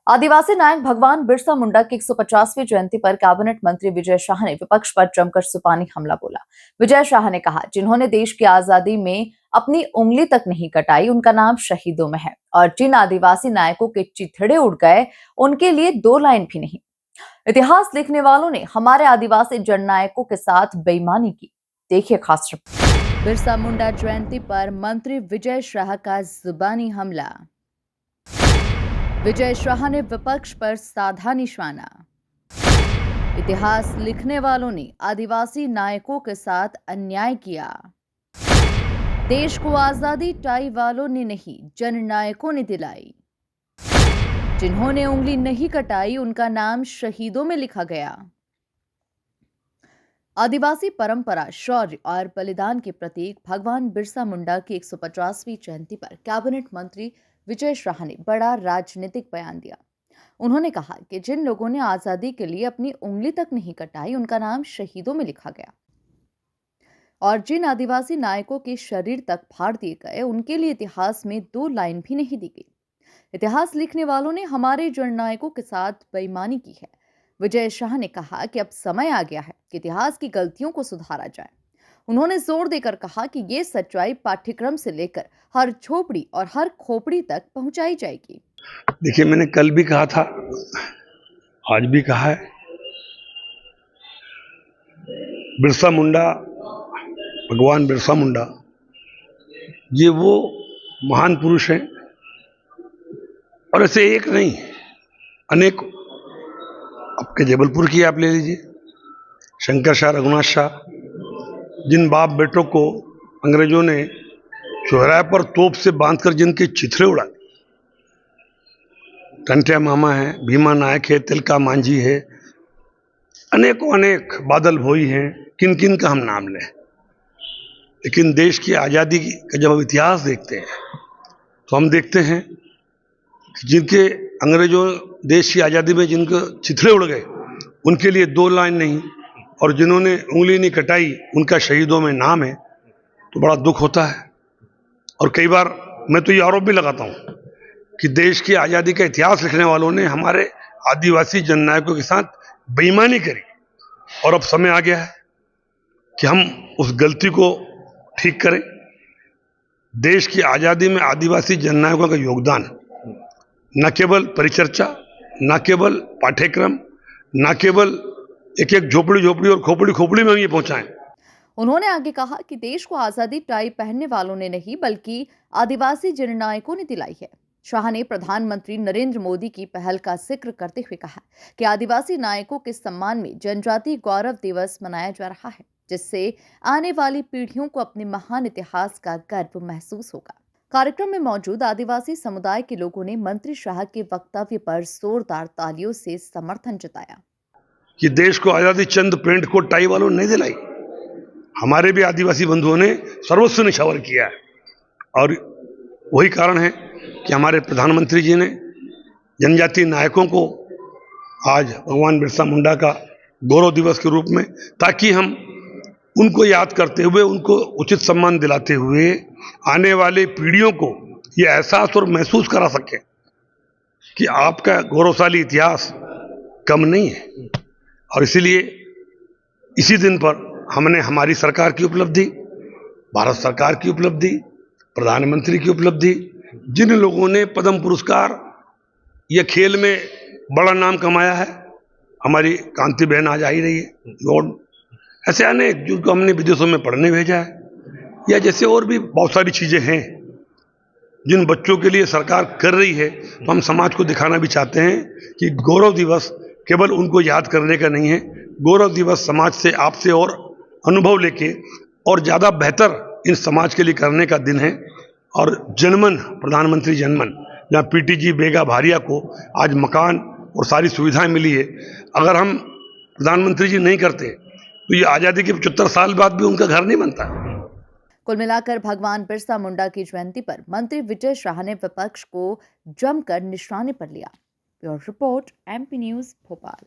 आदिवासी नायक भगवान बिरसा मुंडा की 150वीं जयंती पर कैबिनेट मंत्री विजय शाह ने विपक्ष पर जमकर जुबानी हमला बोला। विजय शाह ने कहा, जिन्होंने देश की आजादी में अपनी उंगली तक नहीं कटाई, उनका नाम शहीदों में है, और जिन आदिवासी नायकों के चिथड़े उड़ गए, उनके लिए दो लाइन भी नहीं। इतिहास लिखने वालों ने हमारे आदिवासी जननायकों के साथ बेईमानी की। देखिए खास रिपोर्ट। बिरसा मुंडा जयंती पर मंत्री विजय शाह का जुबानी हमला। विजय शाह ने विपक्ष पर साधा निशाना। इतिहास लिखने वालों ने आदिवासी नायकों के साथ अन्याय किया। देश को आजादी टाई वालों ने नहीं, जननायकों ने दिलाई। जिन्होंने उंगली नहीं कटाई, उनका नाम शहीदों में लिखा गया। आदिवासी परंपरा, शौर्य और बलिदान के प्रतीक भगवान बिरसा मुंडा की 150वीं जयंती पर कैबिनेट मंत्री विजय शाह ने बड़ा राजनीतिक बयान दिया। उन्होंने कहा कि जिन लोगों ने आजादी के लिए अपनी उंगली तक नहीं कटाई, उनका नाम शहीदों में लिखा गया, और जिन आदिवासी नायकों के शरीर तक फाड़ दिए गए, उनके लिए इतिहास में दो लाइन भी नहीं दी गई। इतिहास लिखने वालों ने हमारे जननायकों के साथ बेईमानी की है। विजय शाह ने कहा कि अब समय आ गया है कि इतिहास की गलतियों को सुधारा जाए। उन्होंने जोर देकर कहा कि ये सच्चाई पाठ्यक्रम से लेकर हर झोपड़ी और हर खोपड़ी तक पहुंचाई जाएगी। देखिए, मैंने कल भी कहा था, आज भी कहा है, बिरसा मुंडा, भगवान बिरसा मुंडा, ये वो महान पुरुष हैं, और ऐसे एक नहीं, अनेक। आपके जबलपुर की आप ले लीजिए, शंकर शाह, रघुनाथ शाह, जिन बाप बेटों को अंग्रेजों ने चौराहे पर तोप से बांधकर जिनके चिथड़े उड़ा दिए। टंटिया मामा है, भीमा नायक है, तिलका मांझी है, अनेकों अनेक, बादल भोई हैं, किन किन का हम नाम लें। लेकिन देश की आज़ादी का जब हम इतिहास देखते हैं तो हम देखते हैं कि जिनके अंग्रेजों देश की आज़ादी में जिनके चिथड़े उड़ गए, उनके लिए दो लाइन नहीं, और जिन्होंने उंगली नहीं कटाई, उनका शहीदों में नाम है। तो बड़ा दुख होता है। और कई बार मैं तो ये आरोप भी लगाता हूँ कि देश की आज़ादी का इतिहास लिखने वालों ने हमारे आदिवासी जननायकों के साथ बेईमानी करी, और अब समय आ गया है कि हम उस गलती को ठीक करें। देश की आज़ादी में आदिवासी जननायकों का योगदान न केवल परिचर्चा, न केवल पाठ्यक्रम, न केवल एक एक झोपड़ी झोपड़ी और खोपड़ी खोपड़ी में हम ये पहुंचाएं। उन्होंने आगे कहा कि देश को आजादी टाई पहनने वालों ने नहीं, बल्कि आदिवासी जननायकों ने दिलाई है। शाह ने प्रधानमंत्री नरेंद्र मोदी की पहल का जिक्र करते हुए कहा कि आदिवासी नायकों के सम्मान में जनजातीय गौरव दिवस मनाया जा रहा है, जिससे आने वाली पीढ़ियों को अपने महान इतिहास का गर्व महसूस होगा। कार्यक्रम में मौजूद आदिवासी समुदाय के लोगों ने मंत्री शाह के वक्तव्य पर जोरदार तालियों से समर्थन जताया। कि देश को आजादी चंद पेंट को टाई वालों ने नहीं दिलाई, हमारे भी आदिवासी बंधुओं ने सर्वस्व निछावर किया है। और वही कारण है कि हमारे प्रधानमंत्री जी ने जनजातीय नायकों को आज भगवान बिरसा मुंडा का गौरव दिवस के रूप में, ताकि हम उनको याद करते हुए, उनको उचित सम्मान दिलाते हुए आने वाले पीढ़ियों को ये एहसास और महसूस करा सकें कि आपका गौरवशाली इतिहास कम नहीं है। और इसीलिए इसी दिन पर हमने हमारी सरकार की उपलब्धि, भारत सरकार की उपलब्धि, प्रधानमंत्री की उपलब्धि, जिन लोगों ने पद्म पुरस्कार या खेल में बड़ा नाम कमाया है, हमारी कांति बहन आज आई रही है, ऐसे अनेक जिनको हमने विदेशों में पढ़ने भेजा है, या जैसे और भी बहुत सारी चीज़ें हैं जिन बच्चों के लिए सरकार कर रही है। तो हम समाज को दिखाना भी चाहते हैं कि गौरव दिवस केवल उनको याद करने का नहीं है, गौरव दिवस समाज से, आपसे और अनुभव लेके और ज़्यादा बेहतर इन समाज के लिए करने का दिन है। और जनमन, प्रधानमंत्री जनमन, जहाँ पीटीजी बेगा भारिया को आज मकान और सारी सुविधाएं मिली है, अगर हम प्रधानमंत्री जी नहीं करते तो ये आज़ादी के 75 साल बाद भी उनका घर नहीं बनता। कुल मिलाकर भगवान बिरसा मुंडा की जयंती पर मंत्री विजय शाह ने विपक्ष को जमकर निशाने पर लिया। Bureau report, MP news, Bhopal.